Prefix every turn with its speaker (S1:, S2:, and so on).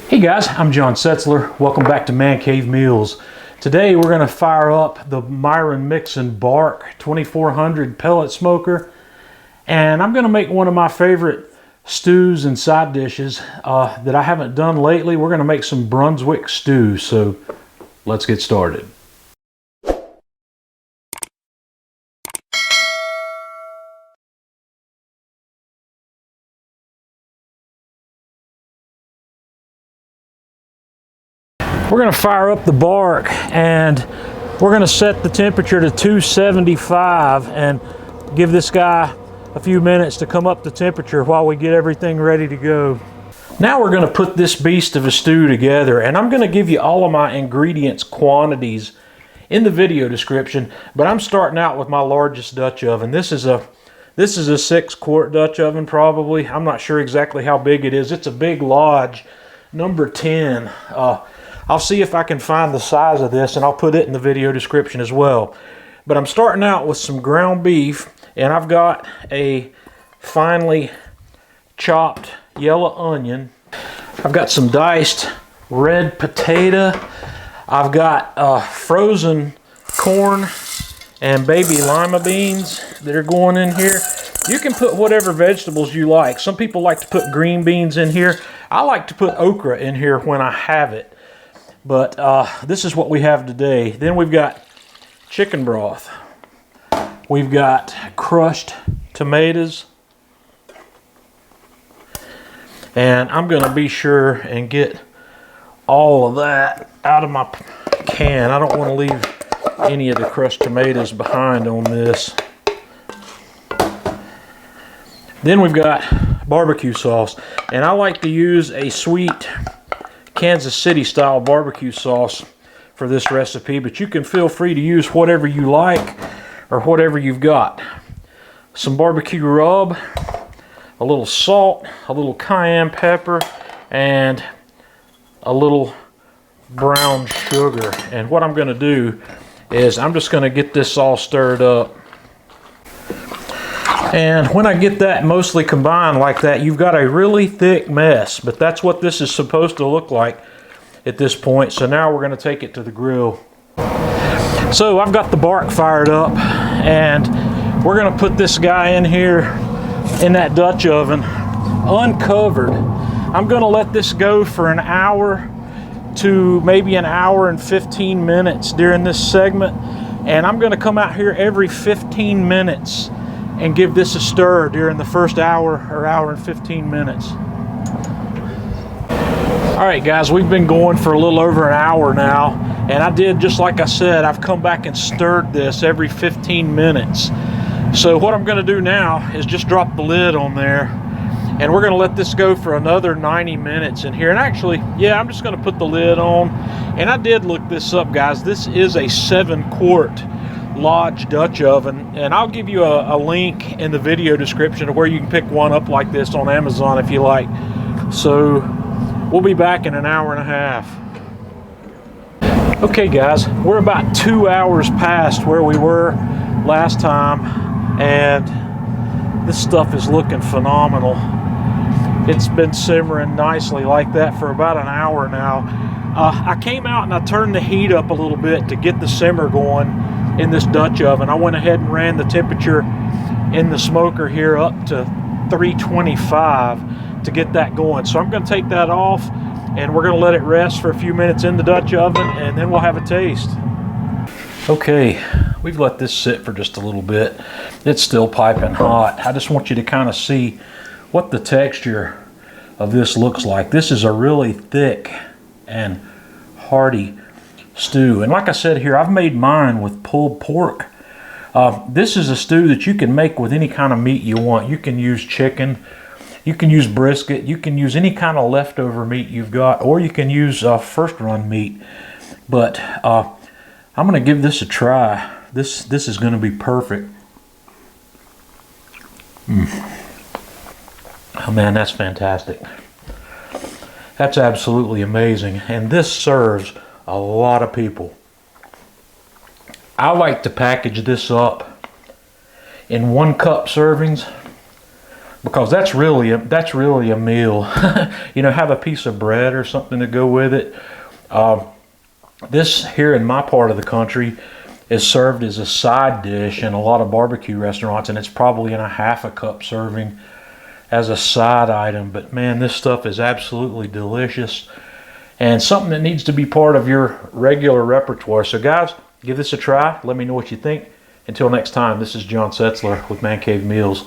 S1: Hey guys, I'm John Setzler. Welcome back to Man Cave Meals. Today we're going to fire up the Myron Mixon BARQ 2400 pellet smoker, and I'm going to make one of my favorite stews and side dishes that I haven't done lately. We're going to make some Brunswick stew, so let's get started. We're going to fire up the BARQ and we're going to set the temperature to 275 and give this guy a few minutes to come up to temperature while we get everything ready to go. Now we're going to put this beast of a stew together, and I'm going to give you all of my ingredients quantities in the video description, but I'm starting out with my largest Dutch oven. This is a 6-quart Dutch oven probably. I'm not sure exactly how big it is. It's a big Lodge number 10. I'll see if I can find the size of this and I'll put it in the video description as well. But I'm starting out with some ground beef, and I've got a finely chopped yellow onion. I've got some diced red potato. I've got frozen corn and baby lima beans that are going in here. You can put whatever vegetables you like. Some people like to put green beans in here. I like to put okra in here when I have it. But this is what we have today. Then we've got chicken broth. We've got crushed tomatoes. And I'm going to be sure and get all of that out of my can. I don't want to leave any of the crushed tomatoes behind on this. Then we've got barbecue sauce. And I like to use a sweet Kansas City style barbecue sauce for this recipe, but you can feel free to use whatever you like or whatever you've got. Some barbecue rub, a little salt, a little cayenne pepper, and a little brown sugar. And what I'm going to do is I'm just going to get this all stirred up. And when I get that mostly combined like that, you've got a really thick mess, but that's what this is supposed to look like at this point. So now we're going to take it to the grill. So I've got the BARQ fired up, and we're going to put this guy in here in that Dutch oven uncovered. I'm going to let this go for an hour to maybe an hour and 15 minutes during this segment, and I'm going to come out here every 15 minutes and give this a stir during the first hour or hour and 15 minutes. All right guys, we've been going for a little over an hour now, and I did just like I said, I've come back and stirred this every 15 minutes. So what I'm going to do now is just drop the lid on there, and we're going to let this go for another 90 minutes in here. And actually, yeah, I'm just going to put the lid on. And I did look this up, guys. This is a 7-quart Lodge Dutch oven, and I'll give you a link in the video description of where you can pick one up like this on Amazon if you like. So we'll be back in an hour and a half. Okay guys, we're about 2 hours past where we were last time, and this stuff is looking phenomenal. It's been simmering nicely like that for about an hour now. I came out and I turned the heat up a little bit to get the simmer going in this Dutch oven. I went ahead and ran the temperature in the smoker here up to 325 to get that going. So I'm going to take that off, and we're going to let it rest for a few minutes in the Dutch oven, and then we'll have a taste. Okay, we've let this sit for just a little bit. It's still piping hot. I just want you to kind of see what the texture of this looks like. This is a really thick and hearty stew, and like I said here, I've made mine with pulled pork. This is a stew that you can make with any kind of meat you want. You can use chicken, you can use brisket, you can use any kind of leftover meat you've got, or you can use first run meat. But I'm going to give this a try. This is going to be perfect. Oh man, that's fantastic. That's absolutely amazing, and this serves a lot of people. I like to package this up in 1-cup servings. because that's really a meal. You know, have a piece of bread or something to go with it. This here in my part of the country is served as a side dish in a lot of barbecue restaurants, and it's probably in a half a cup serving as a side item. But man, this stuff is absolutely delicious and something that needs to be part of your regular repertoire. So guys, give this a try. Let me know what you think. Until next time, this is John Setzler with Man Cave Meals.